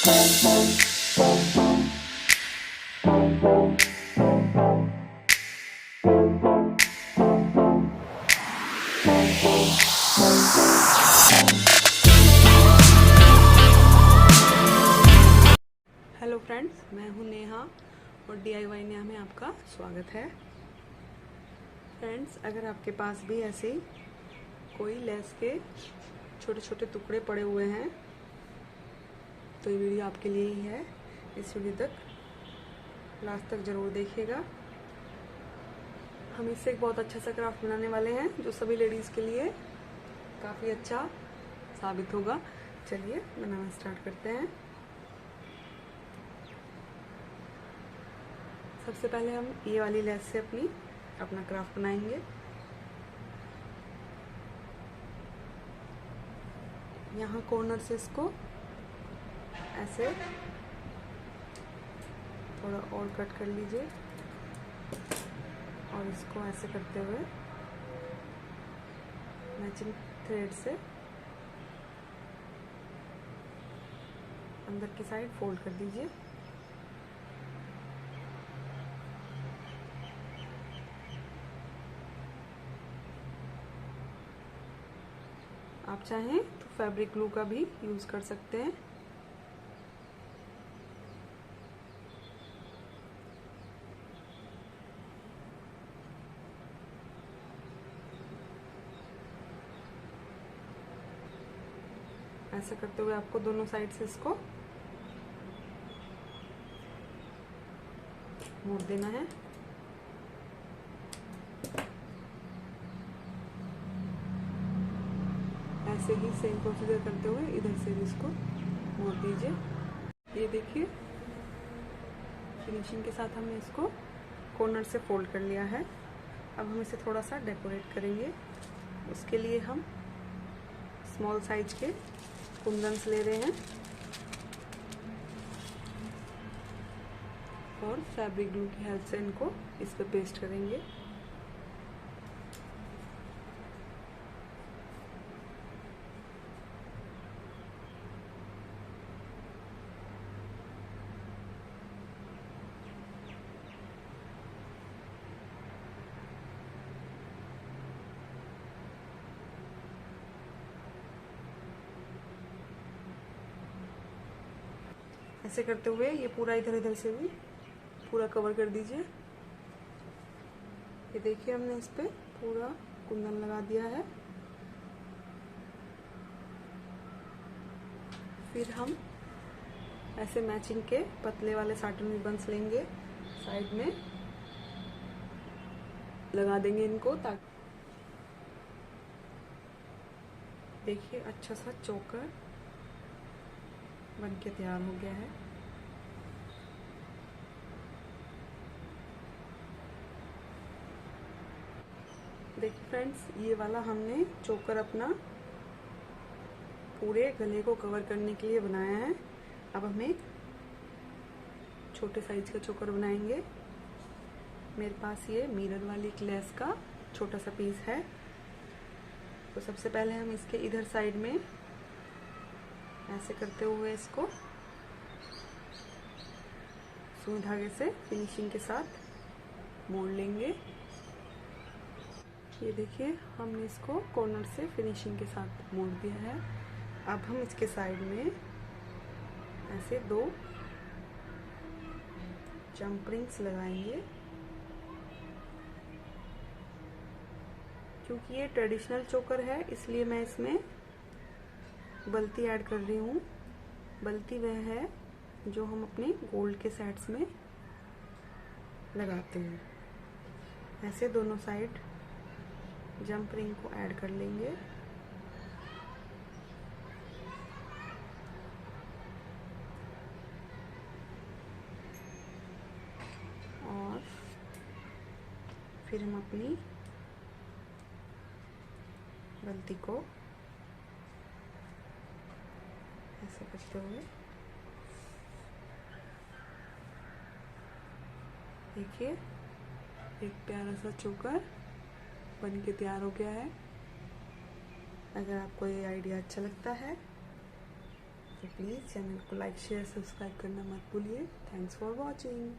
Hello friends, मैं हूँ नेहा और DIY नेहा में आपका स्वागत है। फ्रेंड्स, अगर आपके पास भी ऐसे कोई लेस के छोटे छोटे टुकड़े पड़े हुए हैं तो ये वीडियो आपके लिए ही है। इस वीडियो तक लास्ट तक ज़रूर देखिएगा। हम इससे एक बहुत अच्छा सा क्राफ्ट बनाने वाले हैं जो सभी लेडीज़ के लिए काफ़ी अच्छा साबित होगा। चलिए बनाना स्टार्ट करते हैं। सबसे पहले हम ये वाली लेस से अपना क्राफ्ट बनाएंगे। यहाँ कॉर्नर से इसको ऐसे थोड़ा और कट कर लीजिए और इसको ऐसे करते हुए मैचिंग थ्रेड से अंदर की साइड फोल्ड कर दीजिए। आप चाहें तो फैब्रिक ग्लू का भी यूज़ कर सकते हैं। ऐसे करते हुए आपको दोनों साइड से इसको मोड़ देना है। ऐसे ही सेम प्रोसीजर करते हुए इधर से भी इसको मोड़ दीजिए। ये देखिए, फिनिशिंग के साथ हमने इसको कॉर्नर से फोल्ड कर लिया है। अब हम इसे थोड़ा सा डेकोरेट करेंगे। उसके लिए हम स्मॉल साइज के कुंदन्स ले रहे हैं और फैब्रिक ग्लू की हेल्प से इनको इस पे पेस्ट करेंगे। ऐसे करते हुए ये पूरा इधर से भी पूरा कवर कर दीजिए। ये देखिए, हमने इस पे पूरा कुंदन लगा दिया है। फिर हम ऐसे मैचिंग के पतले वाले साटन रिबन्स लेंगे, साइड में लगा देंगे इनको, ताकि देखिए अच्छा सा चोकर बन के तैयार हो गया है। देखिए फ्रेंड्स, ये वाला हमने चोकर अपना पूरे गले को कवर करने के लिए बनाया है। अब हम एक छोटे साइज का चोकर बनाएंगे। मेरे पास ये मिरर वाली लेस का छोटा सा पीस है। तो सबसे पहले हम इसके इधर साइड में ऐसे करते हुए इसको सुई धागे से फिनिशिंग के साथ मोड़ लेंगे। ये देखिए, हमने इसको कॉर्नर से फिनिशिंग के साथ मोड़ दिया है। अब हम इसके साइड में ऐसे 2 जंप रिंग्स लगाएंगे। क्योंकि ये ट्रेडिशनल चोकर है इसलिए मैं इसमें बल्ती ऐड कर रही हूँ। बल्ती वह है जो हम अपने गोल्ड के सेट्स में लगाते हैं। ऐसे दोनों साइड जंप रिंग को ऐड कर लेंगे। और फिर हम अपनी बल्ती को ऐसे करते हुए देखिए एक प्यारा सा चोकर बन के तैयार हो गया है। अगर आपको ये आइडिया अच्छा लगता है तो प्लीज़ चैनल को लाइक शेयर सब्सक्राइब करना मत भूलिए। Thanks for watching.